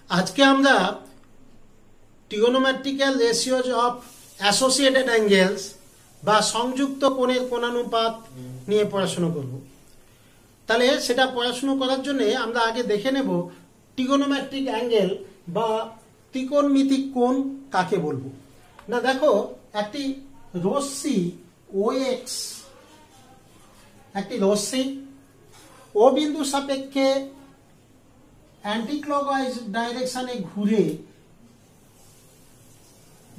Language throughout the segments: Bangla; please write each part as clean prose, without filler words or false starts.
আজকে আমরা trigonometrical ratios of associated angles বা সংযুক্ত কোণের কোণানুপাত নিয়ে পড়াশোনা করব। তাহলে সেটা পড়াশোনা করার জন্য আমরা আগে দেখে নেব ট্রিগোনোমেট্রিক অ্যাঙ্গেল বা ত্রিকোণমিতিক কোণ কাকে বলবো। না দেখো, একটি রশ্মি OX, একটি রশ্মি ও বিন্দু সাপেক্ষে অ্যান্টিক্লকওয়াইজ ডাইরেকশনে ঘুরে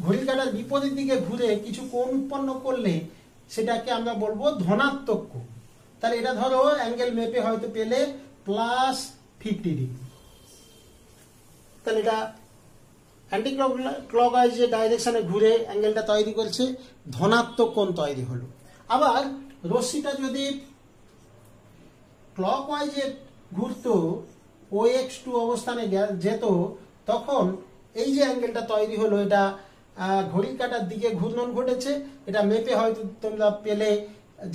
ঘড়ির কাঁটার বিপরীত দিকে ঘুরে কিছু কোণ উৎপন্ন করলে সেটাকে আমরা বলবো ধনাত্মক কোণ। তাহলে এটা ধরো অ্যাঙ্গেল মেপে হয়তো পেলে +50 ডিগ্রি, তাহলে এটা অ্যান্টিক্লকওয়াইজ যে ডাইরেকশনে ঘুরে অ্যাঙ্গেলটা তৈরি করছে, ধনাত্মক কোণ তৈরি হলো। আবার রশ্মিটা যদি ক্লকওয়াইজে ঘুরতো, OX2 অবস্থানে যেত, তখন এই যে অ্যাঙ্গেলটা তৈরি হলো এটা ঘড়ির কাঁটার দিকে ঘূর্ণন ঘটেছে, এটা মেপে হয়তো তোমরা পেলে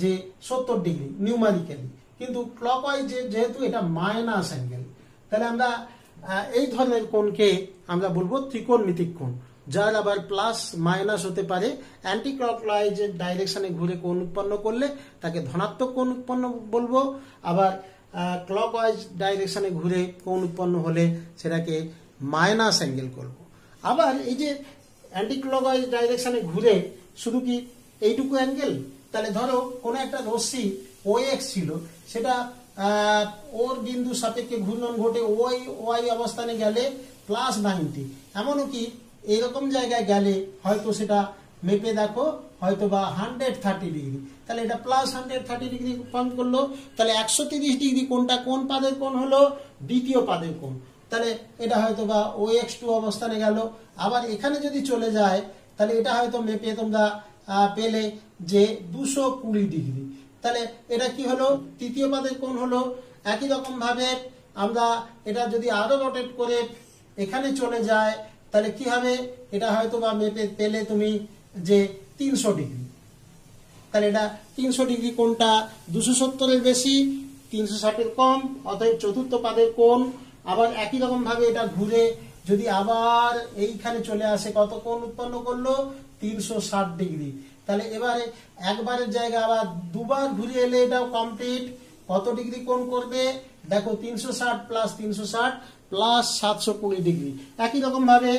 যে 70 ডিগ্রি নিউমারিক্যালি, কিন্তু ক্লকওয়াইজ যেহেতু এটা মাইনাস অ্যাঙ্গেল, তাহলে আমরা এই ধরনের কোণকে আমরা বলবো ত্রিকোণমিতিক কোণ, যার আবার প্লাস মাইনাস হতে পারে। অ্যান্টি ক্লকওয়াইজ ডাইরেকশনে ঘুরে কোণ উৎপন্ন করলে তাকে ধনাত্মক কোণ উৎপন্ন বলবো, আবার ক্লকওয়াইজ ডাইরেকশনে ঘুরে কোণ উৎপন্ন হলে সেটাকে মাইনাস অ্যাঙ্গেল করব। আবার এই যে অ্যান্টি ক্লকওয়াইজ ডাইরেকশনে ঘুরে শুধু কি এইটুকু অ্যাঙ্গেল, তাহলে ধরো কোনো একটা রশ্মি OX ছিল, সেটা ওর বিন্দু সাপেক্ষে ঘূর্ণন ঘটে ওয়াই অবস্থানে গেলে +90, এমনও কি এইরকম জায়গায় গেলে হয়তো সেটা মেপে দেখো হয়তো বা 130 ডিগ্রি, তাহলে এটা +130 ডিগ্রি পয়েন্ট করলো, তাহলে 130 ডিগ্রি কোনটা কোন পাদের কোণ হলো? দ্বিতীয় পাদের কোণ। তাহলে এটা হয়তো বা OX2 অবস্থানে গেল। আবার এখানে যদি চলে যায় তাহলে এটা হয়তো মেপে তোমরা পেলে যে 220 ডিগ্রি, তাহলে এটা কি হলো? তৃতীয় পাদের কোণ হলো। একই রকম ভাবে আমরা এটা যদি আরো রোটেট করে এখানে চলে যায় তাহলে কি হবে? এটা হয়তো বা মেপে পেলে তুমি যে 300 ডিগ্রি, তাহলে এটা 300 ডিগ্রি কোণটা 270-এর বেশি, 360-এর কম, অতএব চতুর্থ পাদের কোণ। আবার একই রকম ভাবে এটা ঘুরে যদি আবার এইখানে চলে আসে, কত কোণ উৎপন্ন করলো? 360 ডিগ্রি। তাহলে এবারে একবারের জায়গায় আবার দুবার ঘুরে এলে এটাও কমপ্লিট কত ডিগ্রি কোণ করবে? দেখো 360 + 360 + 720 ডিগ্রি। একই রকম ভাবে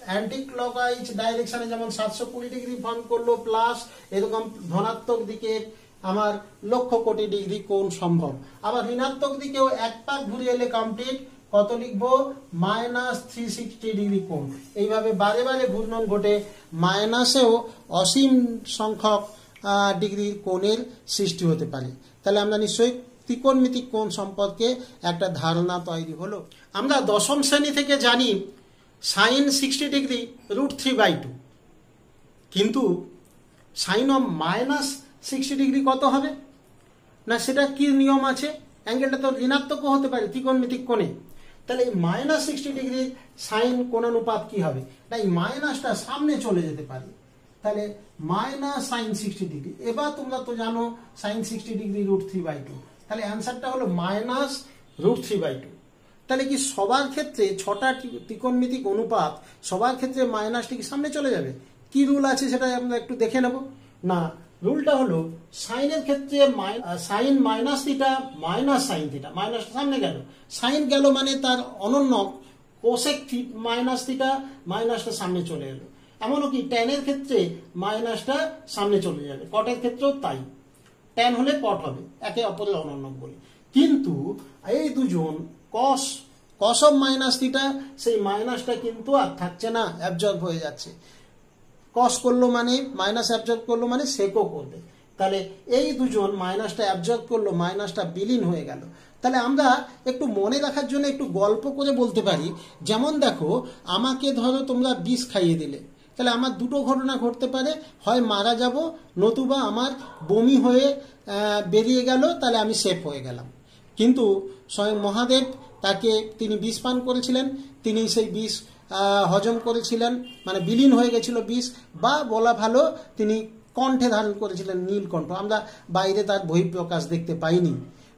অ্যান্টি ক্লকওয়াইজ ডাইরেকশনে যেমন 720 ডিগ্রি ফর্ম করলো, প্লাস এরকম ধনাত্মক দিকে আমার 1,00,00,000 ডিগ্রি কোণ সম্ভব। আবার ঋণাত্মক দিকেও এক পাক ঘুরে এলে কমপ্লিট কত লিখবো? -360 ডিগ্রি কোণ। এইভাবে বারে বারে ঘূর্ণন ঘটে মাইনাসেও অসীম সংখ্যক ডিগ্রির কোণের সৃষ্টি হতে পারে। তাহলে আমরা নিশ্চয়ই ত্রিকোণমিতিক কোণ সম্পর্কে একটা ধারণা তৈরি হলো। আমরা দশম শ্রেণী থেকে জানি sin 60 ডিগ্রি √3/2, কিন্তু sin of -60 ডিগ্রি কত হবে? না সেটা কি নিয়ম আছে? অ্যাঙ্গেলটা তো ঋণাত্মকও হতে পারে ত্রিকোণমিতিক কোণে, তাহলে এই -60 ডিগ্রি সাইন কোণানুপাত কি হবে? না এই মাইনাসটা সামনে চলে যেতে পারে, তাহলে -sin 60 ডিগ্রি। এবার তোমরা তো জানো sin 60 ডিগ্রি √3/2, তাহলে অ্যান্সারটা হলো -√3/2। তাহলে কি সবার ক্ষেত্রে 6টা ত্রিকোণমিতিক অনুপাত সবার ক্ষেত্রে মাইনাসটি কি সামনে চলে যাবে? কি রুল আছে সেটা আমরা একটু দেখে নেব। না, রুলটা হলো সাইনের ক্ষেত্রে সাইন -θ -sin θ, মাইনাসটা সামনে গেল, সাইন গেল মানে তার অনন্যক কোসেক -θ, মাইনাসটা সামনে চলে এলো। এমনও কি ট্যানের ক্ষেত্রে মাইনাসটা সামনে চলে যাবে, কটের ক্ষেত্রেও তাই, ট্যান হলে কট হবে, একে অপরের অনন্যক বলে। কিন্তু এই দুজন cos of -θ, সেই মাইনাসটা কিন্তু আর থাকছে না, অ্যাবজর্ব হয়ে যাচ্ছে। cos করলো মানে মাইনাস অ্যাবজর্ব করলো মানে সেকও করবে, তাহলে এই দুজন মাইনাসটা অ্যাবজর্ব করলো, মাইনাসটা বিলীন হয়ে গেল। তাহলে আমরা একটু মনে রাখার জন্য একটু গল্প করে বলতে পারি। যেমন দেখো, আমাকে ধরো তোমরা বিষ খাইয়ে দিলে, তাহলে আমার দুটো ঘটনা ঘটতে পারে, হয় মারা যাব, নতুবা আমার বমি হয়ে বেরিয়ে গেল, তাহলে আমি সেফ হয়ে গেলাম। কিন্তু স্বয়ং মহাদেব তিনি বিষ পান করেছিলেন, তিনি সেই বিষ হজম করেছিলেন, মানে বিলীন হয়ে গেছিল বিষ, বা বলা ভালো তিনি কণ্ঠে ধারণ করেছিলেন নীলকণ্ঠ, আমরা বাইরে তার বহিঃপ্রকাশ দেখতে পাইনি।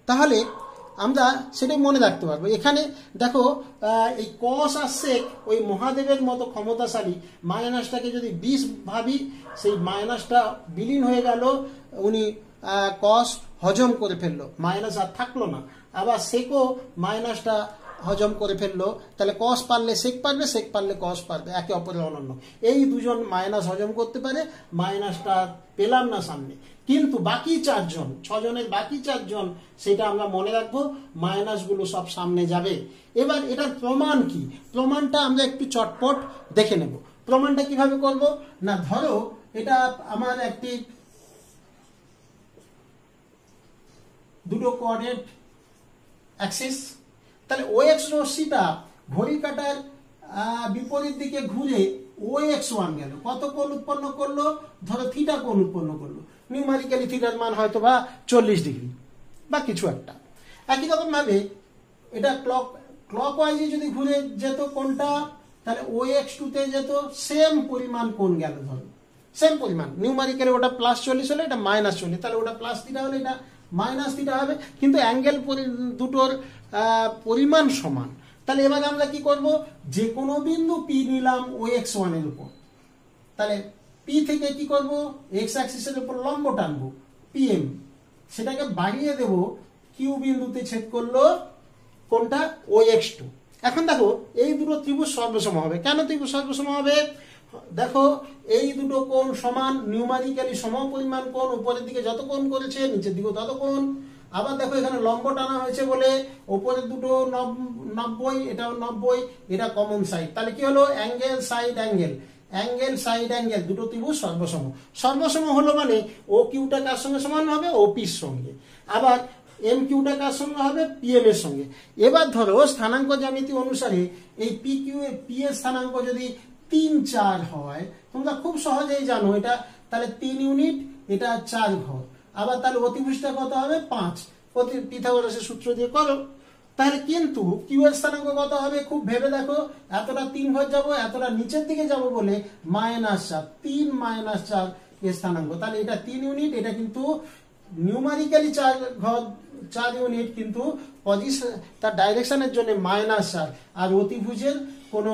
তাহলে আমরা সেটাই মনে রাখতে পারবো। এখানে দেখো এই কস আর সেক ওই মহাদেবের মতো ক্ষমতাশালী, মাইনাসটাকে যদি 20 ভাবি, সেই মাইনাসটা বিলীন হয়ে গেল, উনি কস হজম করে ফেললো, মাইনাস আর থাকলো না। আবার সেকও মাইনাসটা হজম করে ফেললো, তাহলে কস পারলে সেক পারবে, সেক পারলে কস পারবে, একে অপরের অনন্য। এই দুজন মাইনাস হজম করতে পারে, মাইনাসটা পেলাম না সামনে। কিন্তু বাকি 4 জন, 6 জনের বাকি 4 জন, সেটা আমরা মনে রাখবো, মাইনাসগুলো সব সামনে যাবে। এবার এটার প্রমাণ কি? প্রমাণটা আমরা একটু চটপট দেখে নেব। প্রমাণটা কিভাবে করব না, ধরো এটা আমার একটি দুটো কোঅর্ডিনেট অ্যাক্সিস, তাহলে OX রশ্মিটা ঘড়ি কাঁটার বিপরীত দিকে ঘুরে OX1 গেল, কত কোণ উৎপন্ন করলো? ধরো থিটা কোণ উৎপন্ন করলো। নিউমারিক্যালি থিটার মান হয়তো বা 40 ডিগ্রি বা কিছু একটা। একই রকম ভাবে এটা ক্লকওয়াইজে যদি ঘুরে যেত কোণটা, তাহলে OX2 তে যেত, সেম পরিমাণ কোণ গেল, ধরো সেম পরিমাণ। নিউমারিক্যালি ওটা +40 হলে এটা -40, তাহলে ওটা প্লাস থিটা হলে এটা মাইনাস থিটা হবে, কিন্তু অ্যাঙ্গেল দুটোর পরিমাণ সমান। তাহলে এবার আমরা কি করব, যে কোনো বিন্দু P নিলাম OX1 এর উপর, তাহলে P থেকে কি করব, x অ্যাক্সিসের উপর লম্ব টানবো PM, সেটাকে বাড়িয়ে দেব, Q বিন্দুতে ছেদ করলো কোনটা, OX2। এখন দেখো এই দুটো ত্রিভুজ সর্বসম হবে। কেন ত্রিভুজ সর্বসম হবে? দেখো এই দুটো কোণ সমান, নিউমারিক্যালি সমপরিমাণ কোণ, উপরের দিকে যত কোণ করেছে নিচের দিকে তত কোণ। আবার দেখো এখানে লম্ব টানা হয়েছে বলে উপরের দুটো 90, এটাও 90, এটা কমন সাইড। তাহলে কি হলো, angle side angle, angle side angle, দুটো ত্রিভুজ সর্বসম। সর্বসম হলো মানে OQ টা কার সঙ্গে সমান হবে, OP এর সঙ্গে। আবার MQ টা কার সঙ্গে হবে, PM এর সঙ্গে। এবার ধরো স্থানাঙ্ক জ্যামিতি অনুসারে এই PQ এর P এর স্থানাঙ্ক যদি 3, 4 হয়, তোমরা খুব সহজেই জানো এটা, তাহলে 3 ইউনিট, এটা 4 ঘর। আবার তাহলে অতিভুজটা কত হবে, 5, পিথাগোরাসের সূত্র দিয়ে করো। তাহলে কিন্তু কিউ এর স্থানাঙ্ক কত হবে, খুব ভেবে দেখো, এতটা 3 ঘর যাবো, এতটা নিচের দিকে যাব বলে -4, 3 -4 এর স্থানাঙ্ক। তাহলে এটা 3 ইউনিট, এটা কিন্তু নিউমারিক্যালি 4 ঘর, 4 ইউনিট, কিন্তু পজিশন তার ডাইরেকশনের জন্য -4। আর অতিভুজের কোনো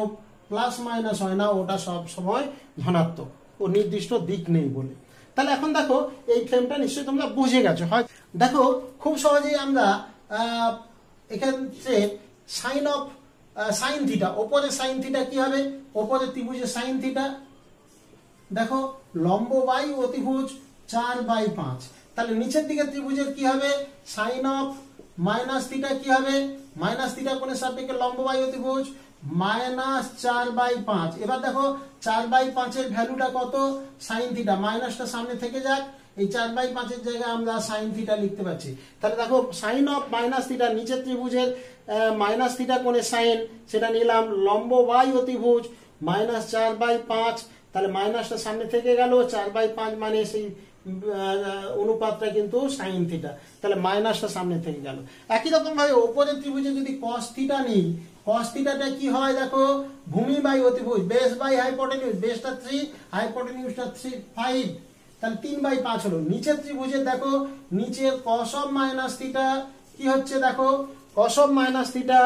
প্লাস মাইনাস হয় না, ওটা সব সময় ধনাত্মক, ও নির্দিষ্ট দিক নেই বলে। তাহলে এখন দেখো এই ফ্রেমটা নিশ্চয়ই তোমরা বুঝে গেছো। হয় দেখো খুব সহজেই আমরা এখানে সাইন থিটা, ওপরে সাইন থিটা কি হবে, ওপরে ত্রিভুজে সাইন থিটা, দেখো লম্ব বাই অতিভুজ 4/5, তাহলে নিচের দিকে ত্রিভুজের কি হবে, সাইন অফ মাইনাস থিটা কি হবে, মাইনাস থিটা কোণের সাপেক্ষে লম্ব বাই অতিভুজ -4/5। এবার দেখো 4/5 এর ভ্যালুটা কত, সাইন থিটা, মাইনাসটা সামনে থেকে যাক, এই 4/5 এর জায়গায় আমরা সাইন থিটা লিখতে পাচ্ছি। তাহলে দেখো সাইন অফ মাইনাস থিটা, নিচের ত্রিভুজের মাইনাস থিটা কোণের সাইন, সেটা নিলাম লম্ব বাই অতিভুজ -4/5, তাহলে মাইনাসটা সামনে থেকে গেল, 4/5 মানে সেই অনুপাতটা কিন্তু সাইন থিটা, তাহলে মাইনাসটা সামনে থেকে গেল। একই রকম ভাবে উপরের ত্রিভুজে যদি কস থিটা নিই, কস থিটাটা কি হয় দেখো, ভূমি বাই অতিভুজ, বেস বাই হাইপোটেনিউজ, বেসটা 3, হাইপোটেনিউজটা 5, তাহলে 3/5 হলো। নিচের ত্রিভুজের দেখো, নিচের কস অফ মাইনাস থিটা কি হচ্ছে, দেখো cos of minus theta,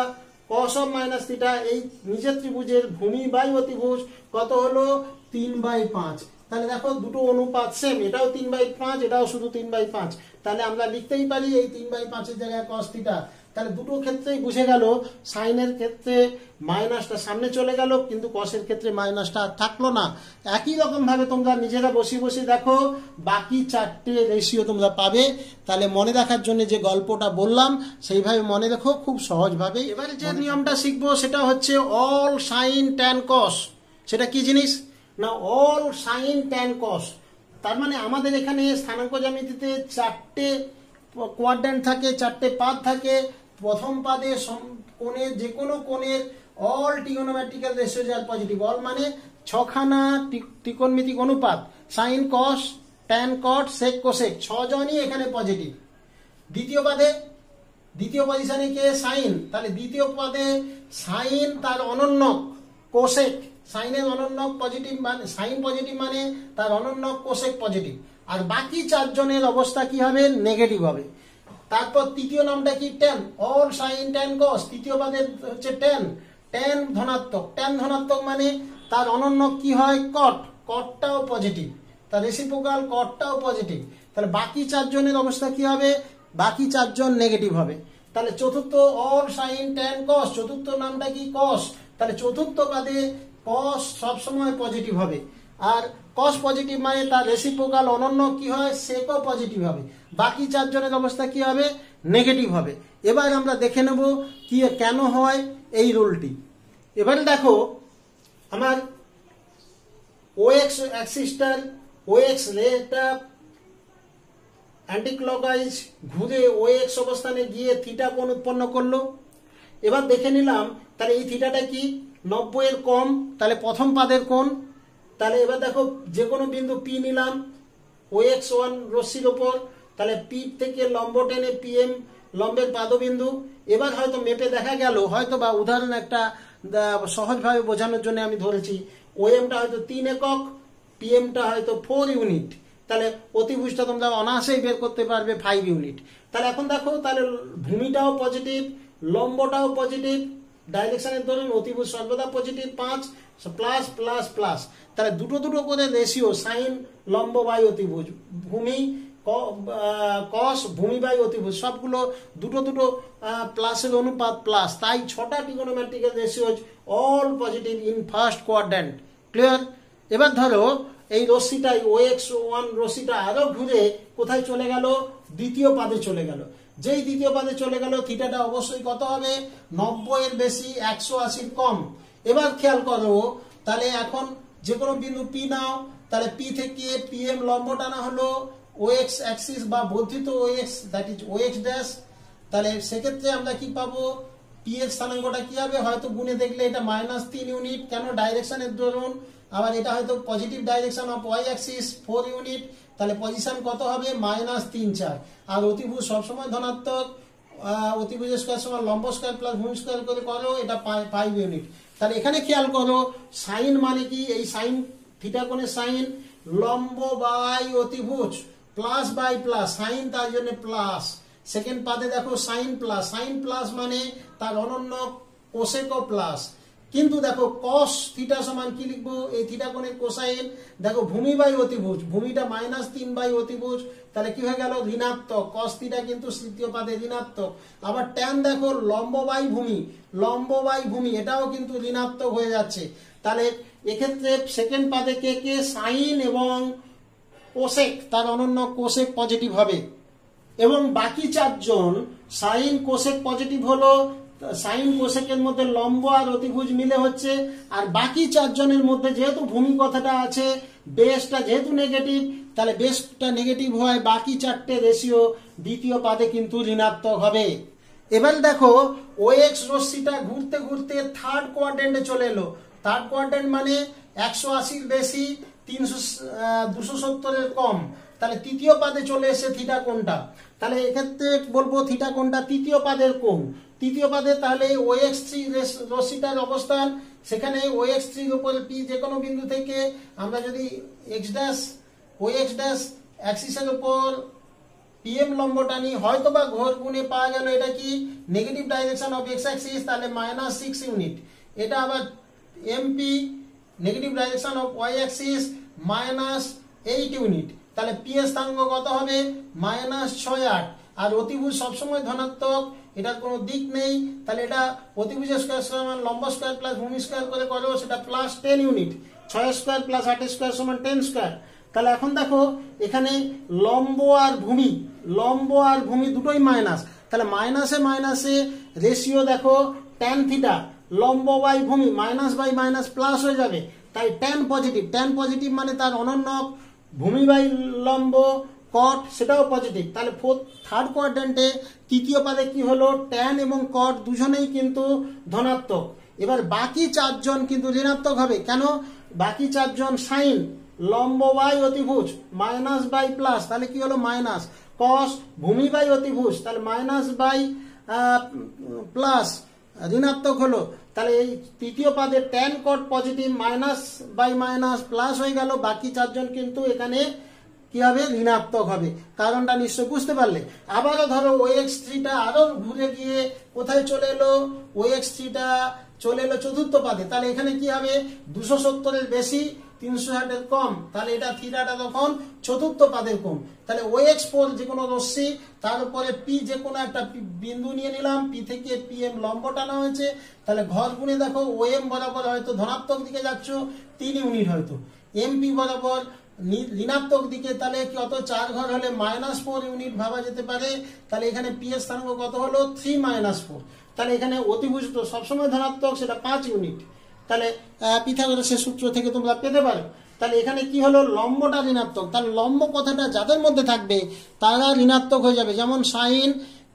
cos of minus theta, এই নিচের ত্রিভুজের ভূমি বাই অতিভুজ কত হলো, 3/5। তাহলে দেখো দুটো অনুপাত সেম, এটাও 3/5, এটাও শুধু 3/5, তাহলে আমরা লিখতেই পারি এই 3/5 এর জায়গায় কস থিটা। তাহলে দুটো ক্ষেত্রেই বুঝে গেল, সাইনের ক্ষেত্রে মাইনাসটা সামনে চলে গেল, কিন্তু কসের ক্ষেত্রে মাইনাসটা থাকলো না। একই রকম ভাবে তোমরা নিজেরা বসে বসে দেখো, বাকি 4টে রেশিও তোমরা পাবে। তাহলে মনে রাখার জন্য যে গল্পটা বললাম সেইভাবে মনে রেখো, খুব সহজভাবে। এবারে যে নিয়মটা শিখবো সেটা হচ্ছে অল সাইন ট্যান কস। সেটা কি জিনিস না, অল সাইন ট্যান কস। তার মানে আমাদের এখানে স্থানাঙ্ক জ্যামিতিতে 4টে কোয়াড্র্যান্ট থাকে, 4টে পাদ থাকে। প্রথম পাদে কোণের যে কোনো কোণের all trigonometrical ratios are positive, all মানে 6খানা ত্রিকোণমিতিক অনুপাত, sine cos tan cot sec cosec, 6 জনই এখানে পজিটিভ। দ্বিতীয় পজিশনে কে, সাইন, তাহলে দ্বিতীয় পদে সাইন তার অনন্য কোসেক, সাইনের অনন্য পজিটিভ মানে সাইন পজিটিভ মানে তার অনন্য কোসেক পজিটিভ। আর বাকি 4 জনের অবস্থা কি হবে, নেগেটিভ হবে। তারপর তৃতীয় নামটা কি ট্যান, অল সাইন ট্যান কস, তৃতীয় পাদের হচ্ছে ট্যান, ট্যান ধনাত্মক, ট্যান ধনাত্মক মানে তার অনন্য কি হয় কট, কটটাও পজিটিভ, তার রেসিপ্রোকাল কটটাও পজিটিভ, তাহলে বাকি চারজনের অবস্থা কি হবে, বাকি চারজন নেগেটিভ হবে। তাহলে চতুর্থ অল সাইন ট্যান কস, চতুর্থ নামটা কি কস, তাহলে চতুর্থ পাদে কস সবসময় পজিটিভ হবে, আর কস পজিটিভ মানে তার রেসিপ্রোকাল অনন্য কি হয় সেকও পজিটিভ হবে, বাকি চারজনের অবস্থা কি হবে নেগেটিভ হবে। এবার আমরা দেখে নেব কি কেন হয় এই রুলটি। এবারে দেখো আমার ওএক্স অ্যাক্সিসটার ওএক্স রেটা অ্যান্টিক্লকওয়াইজ ঘুরে ওএক্স অবস্থানে গিয়ে থিটা কোণ উৎপন্ন করলো। এবার দেখে নিলাম তাহলে এই থিটাটা কি 90 এর কম, তাহলে প্রথম পাদের কোণ। তাহলে এবার দেখো যে কোনো বিন্দু পি নিলাম OX1 রশ্মির ওপর, তাহলে পি থেকে লম্ব টেনে পিএম লম্বের পাদবিন্দু। এবার হয়তো মেপে দেখা গেল, হয়তো বা উদাহরণ একটা সহজভাবে বোঝানোর জন্য আমি ধরেছি ওএমটা হয়তো 3 একক, পিএমটা হয়তো 4 ইউনিট, তাহলে অতিভুজটা তোমরা অনায়াসেই বের করতে পারবে 5 ইউনিট। তাহলে এখন দেখো তাহলে ভূমিটাও পজিটিভ, লম্বটাও পজিটিভ, ডাইরেকশনের ধরুন অতিভুজ সর্বদা পজিটিভ 5 প্লাস প্লাস প্লাস, তাহলে দুটো দুটো করে রেশিও সাইন লম্ব বাই অতিভুজ, ভূমি কস ভূমি বাই অতিভুজ সবগুলো দুটো দুটো প্লাসের অনুপাত প্লাস, তাই 6টা trigonometrical ratios all positive in first quadrant. Clear? এবার ধরো এই রশ্মিটাই OX1 রশ্মিটা আরো ঘুরে কোথায় চলে গেল, দ্বিতীয় পাদে চলে গেল। যেই দ্বিতীয় পাদে চলে গেল থিটাটা অবশ্যই কত হবে 90 এর বেশি 180 কম। এবার খেয়াল করো তাহলে এখন যে কোনো বিন্দু পি নাও, তাহলে পি থেকে পিএম লম্ব টানা হলো OX অ্যাক্সিস বা বর্ধিত OX, that is OX dash. তাহলে সেক্ষেত্রে আমরা কি পাবো, পি এর স্থানাঙ্কটা কি হবে, হয়তো গুণে দেখলে এটা -3 ইউনিট, কেন ডাইরেকশনের ধরুন, আবার এটা হয়তো positive direction of y axis 4 unit, তাহলে পজিশন কত হবে -3 4, আর অতিভুজ সবসময় ধনাত্মক, অতিভুজ স্কয়ার সমান লম্ব স্কয়ার প্লাস ভূমি স্কয়ার করে করো এটা 5 ইউনিট। তাহলে এখানে খেয়াল করো সাইন মানে কি, এই সাইন থিটা কোণের সাইন লম্ব বাই অতিভুজ প্লাস বাই প্লাস, সাইন তার জন্য প্লাস, সেকেন্ড পাদে দেখো সাইন প্লাস মানে তার অনন্য কোসেকও প্লাস, কিন্তু দেখো কস থিটা সমান কি লিখবো, এই থিটা কোণের কোসাইন দেখো ভূমি বাই অতিভুজ, ভূমিটা -3 বাই অতিভুজ, তাহলে কি হয়ে গেল ঋণাত্মক, কস থিটা কিন্তু তৃতীয় পাদে ঋণাত্মক। আবার ট্যান দেখো লম্ব বাই ভূমি এটাও কিন্তু ঋণাত্মক হয়ে যাচ্ছে। তাহলে এক্ষেত্রে সেকেন্ড পাদে কে কে সাইন এবং কোসেক, তার অনন্য কোসেক পজিটিভ হবে, এবং বাকি চারজন সাইন কোসেক পজিটিভ হলো, সাইন কোসেকের মধ্যে লম্ব আর অতিভুজ মিলে হচ্ছে, আর বাকি চারজনের মধ্যে যেহেতু ভূমি কথাটা আছে, বেসটা যেহেতু নেগেটিভ, তাহলে বেসটা নেগেটিভ হয়, বাকি চারটে রেশিও দ্বিতীয় পাদে কিন্তু ঋণাত্মক হবে। এবার দেখো ওএক্স রশ্মিটা ঘুরতে ঘুরতে থার্ড কোয়াড্রেন্টে চলে এলো, থার্ড কোয়াড্রেন্ট মানে 180 বেশি 270 এর কম, তাহলে তৃতীয় পাদে চলে এসে থিটা কোণটা, তাহলে এক্ষেত্রে বলবো থিটা কোণটা তৃতীয় পাদের কোণ, তৃতীয় পাদে তাহলে OX3 রশ্মিটার অবস্থান, সেখানে OX3 এর উপরে পি যে কোনো বিন্দু থেকে আমরা যদি OX ড্যাশ অ্যাক্সিসের উপর পিএম লম্ব টানি, হয়তো বা ঘর গুণে পাওয়া গেল এটা কি negative direction of x axis, তাহলে -6 ইউনিট, এটা আবার MP negative direction of y axis -8 unit, তাহলে পি এর স্থানাঙ্ক কত হবে -6 8, আর অতিভুজ সবসময় ধনাত্মক, এটার কোনো দিক নেই, তাহলে এটা অতিভুজ স্কয়ার সমান লম্ব স্কয়ার প্লাস ভূমি স্কয়ার করে করো সেটা +10 ইউনিট, 6 স্কয়ার প্লাস 8 স্কয়ার সমান 10 স্কয়ার। তাহলে এখন দেখো এখানে লম্ব আর ভূমি দুটোই মাইনাস, তাহলে মাইনাসে রেশিও দেখো ট্যান থিটা লম্ব বাই ভূমি মাইনাস বাই মাইনাস প্লাস হয়ে যাবে, তাই ট্যান পজিটিভ মানে তার অনন্য ভূমি বাই লম্ব কট সেটাও পজিটিভ, তাহলে থার্ড কোয়াড্রেন্টে তৃতীয় পাদে কি হলো ট্যান এবং কট দুজনেই কিন্তু ধনাত্মক। এবার বাকি চারজন কিন্তু ঋণাত্মক হবে, কেন, বাকি চারজন সাইন লম্ব বাই অতিভুজ মাইনাস বাই প্লাস, তাহলে কি হলো মাইনাস, কস ভূমি বাই অতিভুজ তাহলে মাইনাস বাই প্লাস ঋণাত্মক হলো, তাহলে এই তৃতীয় পাদে tan cot positive minus by minus plus হয়ে গেল, বাকি চারজন কিন্তু এখানে কি হবে, ঋণাত্মক হবে। কারণটা নিশ্চয় বুঝতে পারলে। আবারও ধরো OX3টা আরো ঘুরে গিয়ে কোথায় চলে এলো, OX3টা চলে এলো চতুর্থ পাদে, তাহলে এখানে কি হবে, 270-এর বেশি 360-এর কম, তাহলে এটা থিটাটা তখন চতুর্থ পাদের কোণ। তাহলে OX4 যে কোনো রশ্মি, তার উপরে P যে কোনো একটা বিন্দু নিয়ে নিলাম, P থেকে PM লম্ব টানা হয়েছে, তাহলে ঘর গুণে দেখো OM বরাবর হয়তো ধনাত্মক দিকে যাচ্ছ 3 ইউনিট, হয়তো MP বরাবর ঋণাত্মক দিকে, তাহলে কত, 4 ঘর হলে -4 ইউনিট ভাবা যেতে পারে। তাহলে এখানে P এর স্থানাঙ্ক কত হলো, 3 - 4। তাহলে এখানে অতিভুজ তো সবসময় ধনাত্মক, সেটা 5 ইউনিট। তাহলে পিথাগোরাসের সূত্র থেকে তোমরা পেতে পারো। তাহলে এখানে কি হলো, লম্বটা ঋণাত্মক, তাহলে লম্ব কথাটা যাদের মধ্যে থাকবে তারা ঋণাত্মক হয়ে যাবে, যেমন সাইন,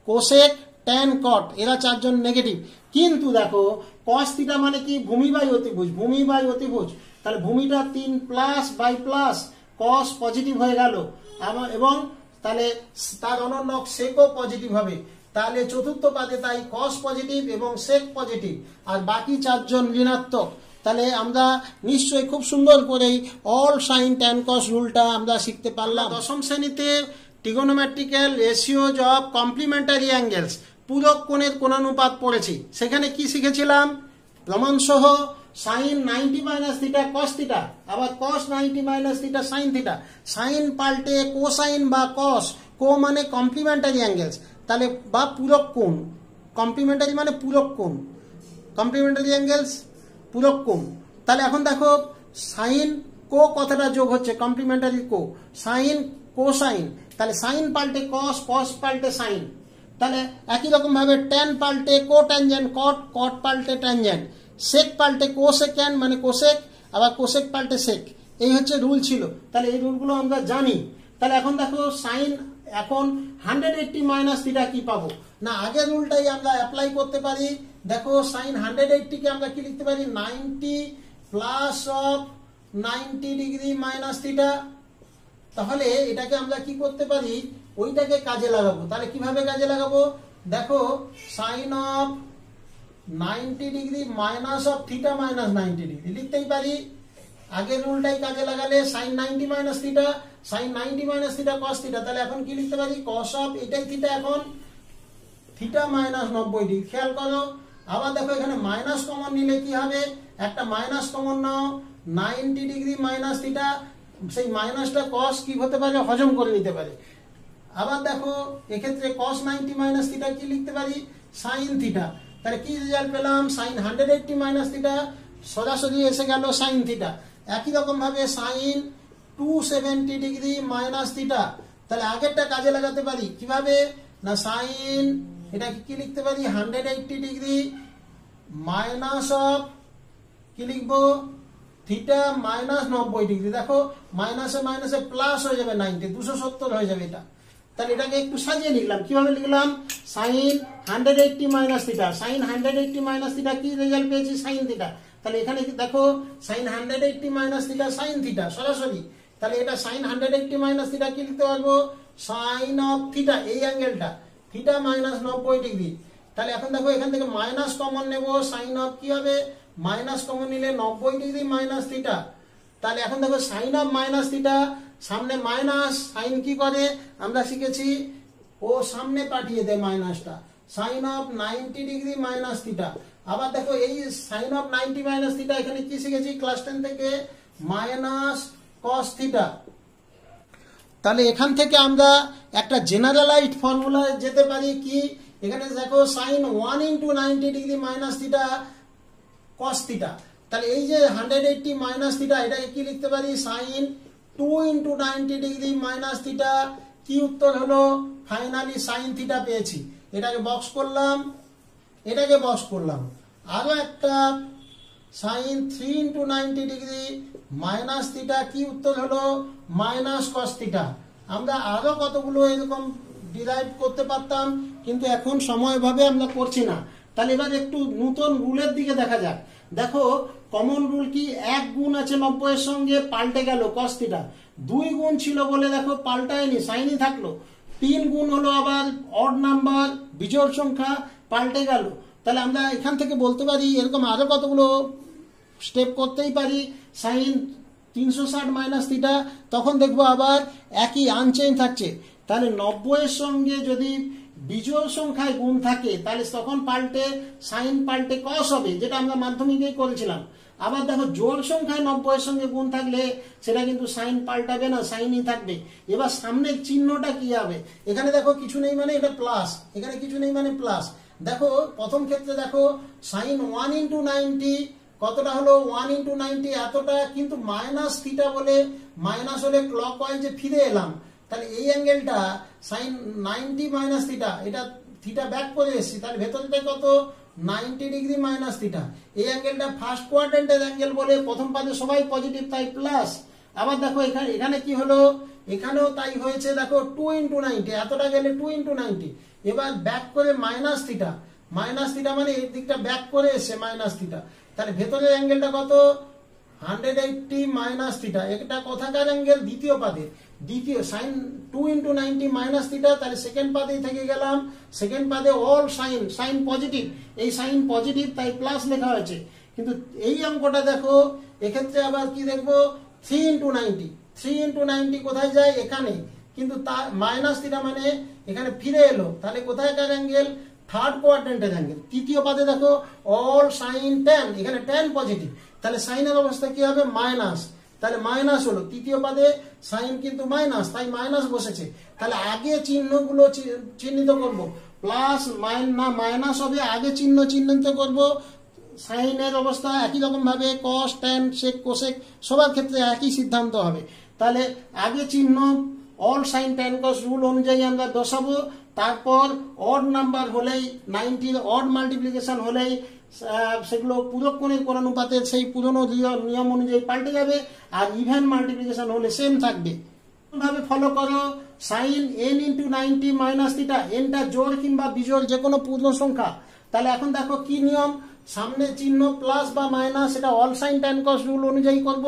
কোসেক, ট্যান, কট, এরা 4 জন নেগেটিভ। কিন্তু দেখো কস থিটা মানে কি, ভূমি বাই অতিভুজ, ভূমি বাই অতিভুজ, তাহলে ভূমিটা 3 plus by plus, cos positive হয়ে গেল, এবং তাহলে তার অনন্যক সেকও পজিটিভ হবে। তাহলে চতুর্থ পাদে তাই কস পজিটিভ এবং সেক পজিটিভ, আর বাকি 4 জন ঋণাত্মক। তাহলে আমরা নিশ্চয়ই খুব সুন্দর করেই অল সাইন ট্যান কস রুলটা আমরা শিখতে পারলাম। দশম শ্রেণীতে trigonometrical ratios of complimentary angles, পূরক কোণের কোণানুপাত পড়েছি। সেখানে কি শিখেছিলাম, প্রমাণসহ সাইন 90 - থিটা কস থিটা, আবার কস 90 - থিটা সাইন থিটা, সাইন পাল্টে কোসাইন বা কস, কো মানে কমপ্লিমেন্টারি অ্যাঙ্গেলস, তাহলে বা পূরক কোণ, কমপ্লিমেন্টারি মানে পূরক কোণ, কমপ্লিমেন্টারি অ্যাঙ্গেলস পূরক কোণ। তাহলে এখন দেখো সাইন কো কথাটা যোগ হচ্ছে, কমপ্লিমেন্টারি কো, সাইন কোসাইন, তাহলে সাইন পাল্টে কস, কস পাল্টে সাইন, তাহলে একই রকম ভাবে ট্যান পাল্টে কো ট্যানজেন্ট কট, কট পাল্টে ট্যানজেন্ট, সেক পাল্টে কোসেক্যান মানে কোসেক, আবার কোসেক পাল্টে সেক, এই হচ্ছে রুল ছিল। তাহলে এই রুলগুলো আমরা জানি। তাহলে এখন দেখো সাইন, এখন 180 - থিটা কি পাবো না, আগের রুলটাই আমরা অ্যাপ্লাই করতে পারি। দেখো সাইন 180 কে আমরা কি লিখতে পারি, 90 plus of 90 degree minus theta. তাহলে এটাকে আমরা কি করতে পারি, ওইটাকে কাজে লাগাবো। তাহলে কিভাবে কাজে লাগাবো, দেখো sine of 90 degree minus of theta minus 90 degree লিখতেই পারি। আগের রুলটাই কাজে লাগালে sine 90 - theta, sine 90 - theta cos theta, তাহলে এখন কি লিখতে পারি, কস অফ এটাই থিটা, এখন থিটা মাইনাস 90 ডিগ্রি। খেয়াল করো, আবার দেখো এখানে মাইনাস কমন নিলে কি হবে, একটা মাইনাস কমন নাও, 90 ডিগ্রি মাইনাস থিটা, সেই মাইনাসটা কস কি হতে পারে, হজম করে নিতে পারে। আবার দেখো এক্ষেত্রে কস 90 - থিটা কি লিখতে পারি, সাইন থিটা। তাহলে কি রেজাল্ট পেলাম, সাইন 180 - থিটা সরাসরি এসে গেল সাইন থিটা। একই রকম ভাবে সাইন 270 ডিগ্রি মাইনাস থিটা, তাহলে আগেরটা কাজে লাগাতে পারি কিভাবে না, সাইন এটা কি লিখতে পারি, 180 ডিগ্রি মাইনাস অফ কি লিখবো, থিটা মাইনাস 90 ডিগ্রি। দেখো মাইনাসে মাইনাসে প্লাস হয়ে যাবে 90, 270 হয়ে যাবে এটা। তাহলে এটাকে একটু সাজিয়ে লিখলাম, কিভাবে লিখলাম, সাইন 180 - থিটা, সাইন 180 - থিটা কি রেজাল্ট পেয়েছি, সাইন থিটা। তাহলে এখানে দেখো সাইন 180 - থিটা সাইন থিটা সরাসরি, তাহলে এটা সাইন 180 - থিটা কি লিখতে পারবো, সাইন অফ থিটা, এই অ্যাঙ্গেলটা থিটা মাইনাস 90 ডিগ্রি। তাহলে এখন দেখো এখান থেকে মাইনাস কমন নেব, সাইন অফ কি হবে, মাইনাস কমন নিলে 90 ডিগ্রি মাইনাস থিটা। তাহলে এখন দেখো সাইন অফ মাইনাস থিটা, সামনে মাইনাস, সাইন কি করে আমরা শিখেছি, ও সামনে পাঠিয়ে দেয় মাইনাসটা, sine of 90 degree minus theta. আবার দেখো এই সাইন অফ 90 - থিটা এখানে কি শিখেছি ক্লাস 10 থেকে, মাইনাস কস থিটা। তাহলে এখান থেকে আমরা একটা জেনারেলাইজড ফর্মুলায় যেতে পারি কি, এখানে দেখো sine 1 × 90 degree minus theta cos theta, তাহলে এই যে 180 - থিটা এটাকে কি লিখতে পারি, সাইন 2 × 90 ডিগ্রি মাইনাস থিটা। কি উত্তর হলো, ফাইনালি সাইন থিটা পেয়েছি। এটাকে বক্স করলাম, এটাকে বক্স করলাম, আরো একটা সাইন 3 × 90 ডিগ্রি মাইনাস থিটা, কি উত্তর হলো, মাইনাস কস থিটা। আমরা আরো কতগুলো এরকম ডিরাইভ করতে পারতাম, কিন্তু এখন সময়ভাবে আমরা করছি না। তাহলে এবার একটু নতুন রুলের দিকে দেখা যাক। দেখো কমন রুল কি, 1 গুণ আছে 90 এর সঙ্গে, পাল্টে গেল কস থিটা, 2 গুণ ছিল বলে দেখো পাল্টায়নি, সাইনই থাকলো, 3 গুণ হলো আবার অড নাম্বার বিজোড় সংখ্যা, পাল্টে গেল। তাহলে আমরা এখান থেকে বলতে পারি এরকম আরো কতগুলো স্টেপ করতেই পারি, সাইন 360 মাইনাস থিটা, তখন দেখবো আবার একই আনচেঞ্জ থাকছে। তাহলে 90 এর সঙ্গে যদি বিজোড় সংখ্যায় গুণ থাকে তাহলে তখন পাল্টে সাইন পাল্টে কস হবে, যেটা আমরা মাধ্যমিকেই করেছিলাম। আবার দেখো জোড় সংখ্যায় 90 এর সঙ্গে গুণ থাকলে সেটা কিন্তু সাইন পাল্টাবে না, সাইনই থাকবে। এবার সামনের চিহ্নটা কি হবে, এখানে দেখো কিছু নেই মানে এটা প্লাস, এখানে কিছু নেই মানে প্লাস। দেখো প্রথম ক্ষেত্রে দেখো সাইন 1 ইন্টু 90 কতটা হলো, 1 ইন্টু 90 এতটা, কিন্তু মাইনাস থিটা বলে মাইনাস হলে ক্লক ওয়াইজে ফিরে এলাম। তাহলে এই অ্যাঙ্গেলটা সাইন 90 মাইনাস থিটা, এটা থিটা ব্যাক করে এসেছি, তাহলে ভেতরটা কত 90 ডিগ্রি মাইনাস থিটা। এই অ্যাঙ্গেলটা ফার্স্ট কোয়াড্রেন্টের অ্যাঙ্গেল বলে প্রথম পাদে সবাই পজিটিভ, তাই প্লাস। আবার দেখো এখানে কি হলো, এখানেও তাই হয়েছে, দেখো 2 ইন্টু 90 এতটা গেলে 2 ইন্টু 90, এবার ব্যাক করে মাইনাস থিটা, মাইনাস থিটা মানে এই দিকটা ব্যাক করে এসে মাইনাস থিটা। তাহলে ভেতরের অ্যাঙ্গেলটা কত 180 মাইনাস থিটা। এটা কোথাকার অ্যাঙ্গেল, দ্বিতীয় পাদে, দ্বিতীয় সাইন 2 ইন্টু 90 মাইনাস থিটা। তাহলে সেকেন্ড পাদেই থেকে গেলাম, সেকেন্ড পাদে অল সাইন, সাইন পজিটিভ, এই সাইন পজিটিভ তাই প্লাস লেখা হয়েছে। কিন্তু এই অঙ্কটা দেখো এক্ষেত্রে আবার কি দেখবো 3 ইন্টু 90, 3 ইন্টু 90 কোথায় যায় এখানে, কিন্তু তার মাইনাস থিটা মানে এখানে ফিরে এলো, তাহলে কোথায়কার অ্যাঙ্গেল, থার্ড কোয়াড্রেন্টের অ্যাঙ্গেল। তৃতীয় পাদে দেখো অল সাইন ট্যান, এখানে ট্যান পজিটিভ, তাহলে সাইনের অবস্থা কি হবে মাইনাস, তাহলে মাইনাস হলো, তৃতীয় পাদে সাইন কিন্তু মাইনাস, তাই মাইনাস বসেছে। তাহলে আগে চিহ্নগুলো চিহ্নিত করব, প্লাস মাইনাস হবে, আগে চিহ্ন চিহ্নিত করব। সাইনের অবস্থা একই রকম ভাবে কস ট্যান সেক কোসেক সবার ক্ষেত্রে একই সিদ্ধান্ত হবে। তাহলে আগে চিহ্ন অল সাইন ট্যান কস রুল অনুযায়ী আমরা বসাবো, তারপর অড নাম্বার হলেই 90 অড মাল্টিপ্লিকেশন হলেই সেগুলো পূরক কোণের কোণানুপাতের সেই পুরনো নিয়ম অনুযায়ী পাল্টে যাবে, আর ইভেন মাল্টিপ্লিকেশন হলে সেম থাকবে। ভাবে ফলো করো, sine n into 90 minus theta, এনটা জোড় কিংবা বিজোড় যে কোনো পূর্ণ সংখ্যা। তাহলে এখন দেখো কি নিয়ম, সামনে চিহ্ন প্লাস বা মাইনাস এটা অল সাইন ট্যান কস রুল অনুযায়ী করব।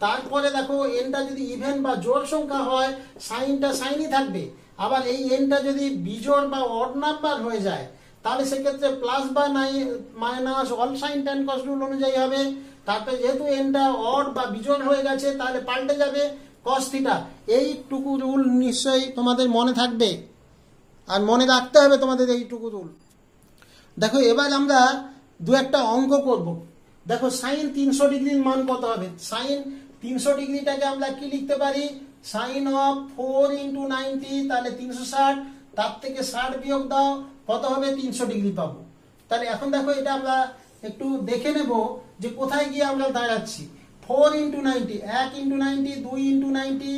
তারপরে দেখো এনটা যদি ইভেন বা জোড় সংখ্যা হয় সাইনটা সাইনই থাকবে। আবার এই এনটা যদি বিজোড় বা অড নাম্বার হয়ে যায় তাহলে সেক্ষেত্রে প্লাস বা মাইনাস অল সাইন ট্যান কস রুল অনুযায়ী হবে। তারপরে যেহেতু এনটা অড বা বিজোড় হয়ে গেছে তাহলে পাল্টে যাবে কস থিটা। এইটুকু রুল নিশ্চয়ই তোমাদের মনে থাকবে আর মনে রাখতে হবে তোমাদের এইটুকু রুল। দেখো এবার আমরা দু একটা অঙ্ক করব। দেখো সাইন 300 ডিগ্রির মান কত হবে, সাইন 300 ডিগ্রিটাকে আমরা কি লিখতে পারি, সাইন অফ 4 ইন্টু 90, তাহলে 360, তার থেকে 60 বিয়োগ দাও কত হবে 300 ডিগ্রি পাবো। তাহলে এখন দেখো এটা আমরা একটু দেখে নেব যে কোথায় গিয়ে আমরা দাঁড়াচ্ছি। 4 into 90, 1 into 90, 2 into 90,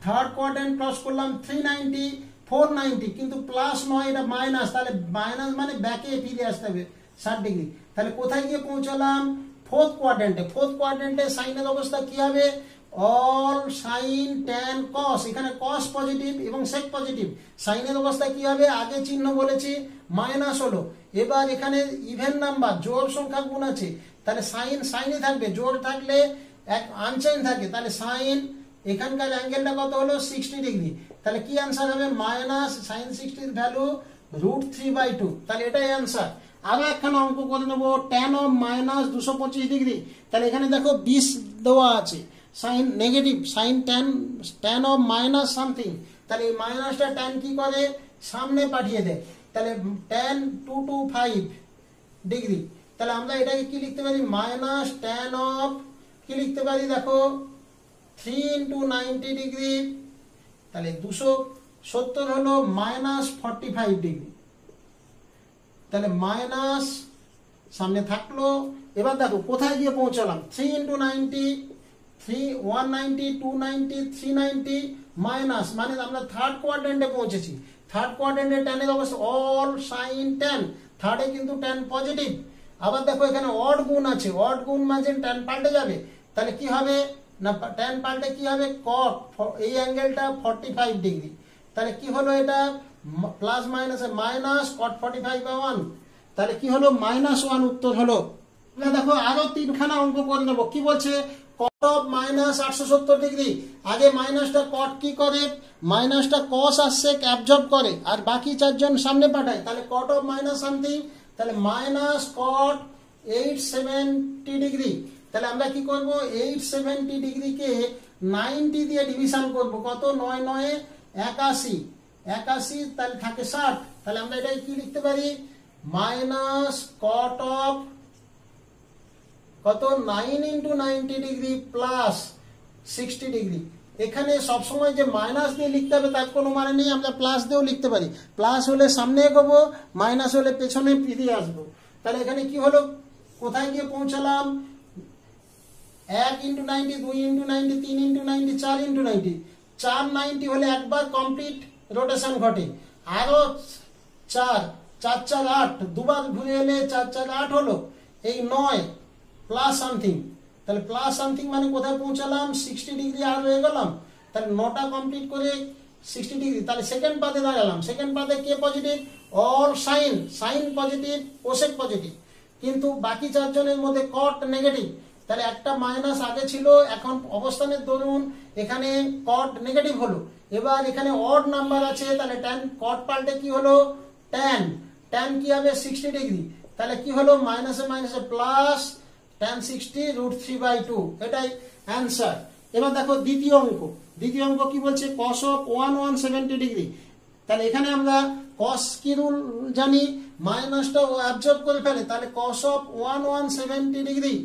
third quadrant cross করলাম 390, 490, কিন্তু প্লাস নয় এটা মাইনাস, তাহলে মাইনাস মানে ব্যাকে ফিরে আসতে হবে 60 ডিগ্রি। তাহলে কোথায় গিয়ে পৌঁছালাম, ফোর্থ কোয়াড্রেন্টে। ফোর্থ কোয়াড্রেন্টে সাইনের অবস্থা কি হবে, অল সাইন ট্যান কস, এখানে কস পজিটিভ এবং সেক পজিটিভ। সাইনের অবস্থা কি হবে, আগে চিহ্ন বলেছি মাইনাস হলো। এবার এখানে ইভেন নাম্বার জোড় সংখ্যা গুণ আছে, তাহলে সাইন সাইনই থাকবে, জোড় থাকলে এক আনসাইন থাকে, তাহলে সাইন এখানকার অ্যাঙ্গেলটা কত হলো 60 ডিগ্রি। তাহলে কি অ্যান্সার হবে, মাইনাস সাইন 60 এর ভ্যালু √3/2, তাহলে এটাই অ্যান্সার। আরো একখানা অঙ্ক করে নেবো, ট্যান অফ মাইনাস 225 ডিগ্রি। তাহলে এখানে দেখো 20 দেওয়া আছে, sine negative, sine tan of minus something, তাহলে এই মাইনাসটা ট্যান কি করে সামনে পাঠিয়ে দেয়, তাহলে ট্যান 225 ডিগ্রি। তাহলে আমরা এটাকে কি লিখতে পারি, মাইনাস ট্যান অফ কি লিখতে পারি, দেখো 3 ইন্টু 90 ডিগ্রি, তাহলে 270 হলো মাইনাস 45 ডিগ্রি। তাহলে মাইনাস সামনে থাকলো। এবার দেখো কোথায় গিয়ে পৌঁছালাম, 3 ইন্টু 90, 190, 290, 390, মাইনাস মানে আমরা থার্ড কোয়াড্রেন্টে পৌঁছেছি। থার্ড কোয়াড্রেন্টে ট্যানের অবস্থা অল সাইন ট্যান, থার্ডে কিন্তু ট্যান পজিটিভ। আবার দেখো এখানে অড গুণ আছে, অড গুণ মাঝে ট্যান পাল্টে যাবে, তাহলে কি হবে না ট্যান পাল্টে কি হবে কট, এই অ্যাঙ্গেলটা 45 ডিগ্রি। তাহলে কি হলো এটা প্লাস মাইনাসে মাইনাস কট 45/1, তাহলে কি হলো -1 উত্তর হলো। দেখো আরো তিনখানা অঙ্ক করে নেবো। কি বলছে, কট অফ মাইনাস 870 ডিগ্রি। আগে মাইনাসটা কট কি করে, মাইনাসটা কস আসছে অ্যাবজর্ব করে আর বাকি চারজন সামনে পাঠায়, তাহলে কট অফ মাইনাস সামথিং, তাহলে মাইনাস কট 870 ডিগ্রি। তাহলে আমরা কি করব 870 ডিগ্রিকে 90 দিয়ে ডিভিশন করব কত 9 9 81 81 তাহলে থাকে 60 তাহলে আমরা এটাকে কি লিখতে পারি মাইনাস কট অফ কত 9 ইন্টু 90 ডিগ্রি প্লাস 60 ডিগ্রি এখানে সবসময় যে মাইনাস দিয়ে লিখতে হবে তার কোনো মানে নেই আমরা প্লাস দিয়েও লিখতে পারি প্লাস হলে সামনে এগোবো মাইনাস হলে পেছনে ফিরে আসবো তাহলে এখানে কি হলো কোথায় গিয়ে পৌঁছালাম 1 ইন্টু 90 2 ইন্টু 90 3 ইন্টু 90 4 ইন্টু 90 490 হলে একবার কমপ্লিট রোটেশন ঘটে আরো 4 4 4 8 দুবার ঘুরে এলে 4 4 8 হলো এই 9 প্লাস সামথিং তাহলে প্লাস সামথিং মানে কোথায় পৌঁছালাম 60 ডিগ্রি আর হয়ে গেলাম তাহলে 9টা কমপ্লিট করে 60 ডিগ্রি তাহলে সেকেন্ড পাদে দাঁড়ালাম সেকেন্ড পাদে কে positive all sine sine positive cosec positive কিন্তু বাকি চারজনের মধ্যে কট নেগেটিভ তাহলে একটা মাইনাস আগে ছিল এখন অবস্থানের দরুন এখানে কট নেগেটিভ হলো এবার এখানে অড নাম্বার আছে তাহলে tan কট পাল্টে কি হলো tan tan কি হবে 60 ডিগ্রি তাহলে কি হলো মাইনাসে মাইনাসে প্লাস tan 60 √3/2 এটাই অ্যানসার এবার দেখো দ্বিতীয় অঙ্ক কি বলছে cos অফ 170 ডিগ্রি তাহলে এখানে আমরা cos কি রুল জানি মাইনাসটা ও অ্যাবজর্ব করে ফেলে তাহলে cos অফ 170 ডিগ্রি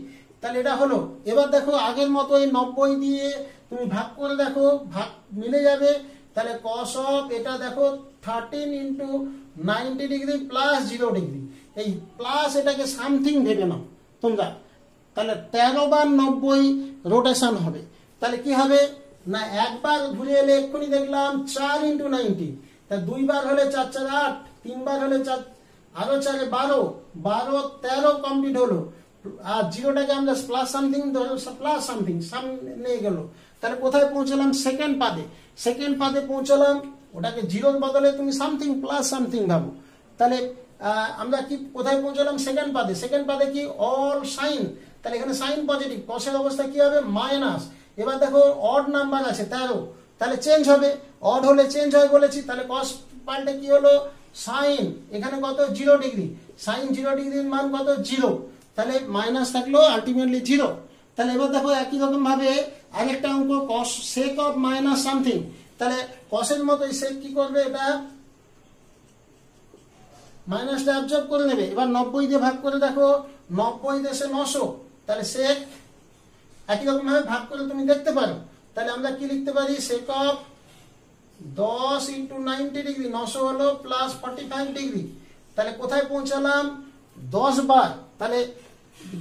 তাহলে এটা হলো এবার দেখো আগের মতো এই 90 দিয়ে তুমি ভাগ করে দেখো ভাগ মিলে যাবে তাহলে cos অফ এটা দেখো 13 ইন্টু 90 ডিগ্রি প্লাস 0 ডিগ্রি এই প্লাস এটাকে সামথিং ভেবে নাও তোমরা তাহলে 13 বার 90 রোটেশন হবে তাহলে কি হবে না একবার ঘুরে এলে এক্ষুনি দেখলাম 4 ইন্টু 90 তা দুইবার হলে 4 4 8 তিনবার হলে 4 আরো 4 12 12 13 কমপ্লিট হলো আর জিরোটাকে আমরা প্লাস সামথিং প্লাস সামথিং সামনে গেল তাহলে কোথায় পৌঁছলাম সেকেন্ড পাদে পৌঁছলাম ওটাকে জিরোর বদলে তুমি সামথিং প্লাস সামথিং ভাবো তাহলে আমরা কি কোথায় পৌঁছলাম সেকেন্ড পাদে কি অল সাইন তাহলে এখানে সাইন পজিটিভ কসের অবস্থা কি হবে মাইনাস এবার দেখো অড নাম্বার আছে 13 তাহলে চেঞ্জ হবে অড হলে চেঞ্জ হয় বলেছি তাহলে কস পাল্টে কি হলো সাইন এখানে কত 0 ডিগ্রি সাইন 0 ডিগ্রির মান কত 0 তাহলে মাইনাস থাকলো আলটিমেটলি 0 তাহলে এবার দেখো একই রকম ভাবে আরেকটা অঙ্ক cos sec of minus something তাহলে কসের মতো sec কি করবে এটা মাইনাসটা অ্যাবজর্ব করে নেবে এবার 90 দিয়ে ভাগ করে দেখো 90 দেশে 900 তাহলে sec একই রকম ভাবে ভাগ করে তুমি দেখতে পারো তাহলে আমরা কি লিখতে পারি sec অফ 10 ইন্টু 90 ডিগ্রি 900 হলো প্লাস 45 ডিগ্রি তাহলে কোথায় পৌঁছালাম 10 বার তাহলে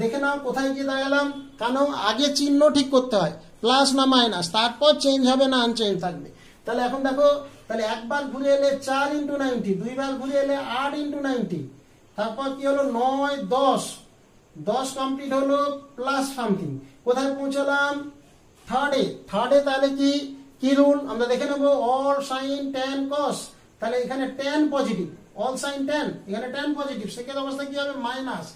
দেখে নাও কোথায় গিয়ে দাঁড়ালাম কারণ আগে চিহ্ন ঠিক করতে হয় প্লাস না মাইনাস তারপর চেঞ্জ হবে না আনচেঞ্জ থাকবে তাহলে এখন দেখো তাহলে একবার ঘুরে এলে 4 ইন্টু 90 দুইবার ঘুরে এলে 8 ইন্টু 90 তারপর কি হলো 9 10 কমপ্লিট হলো প্লাস সামথিং কোথায় পৌঁছালাম থার্ডে তাহলে কি রুল আমরা দেখে নেব অল সাইন tan cos তাহলে এখানে tan positive all sine tan এখানে tan পজিটিভ সেকেন্ড অবস্থা কি হবে মাইনাস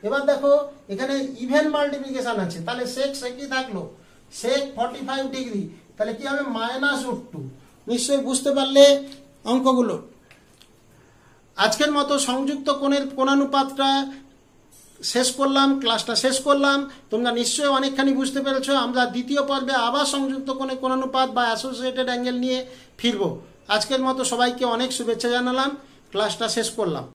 এবার দেখো এখানে ইভেন মাল্টিপ্লিকেশন আছে তাহলে সেকই থাকলো sec 45 ডিগ্রি তাহলে কি হবে -√2 নিশ্চয়ই বুঝতে পারলে অঙ্কগুলো আজকের মতো সংযুক্ত কোণের কোণানুপাতটা শেষ করলাম ক্লাসটা শেষ করলাম তোমরা নিশ্চয়ই অনেকখানি বুঝতে পেরেছো আমরা দ্বিতীয় পর্বে আবার সংযুক্ত কোণের কোণানুপাত বা অ্যাসোসিয়েটেড অ্যাঙ্গেল নিয়ে ফিরবো আজকের মতো সবাইকে অনেক শুভেচ্ছা জানালাম ক্লাসটা শেষ করলাম।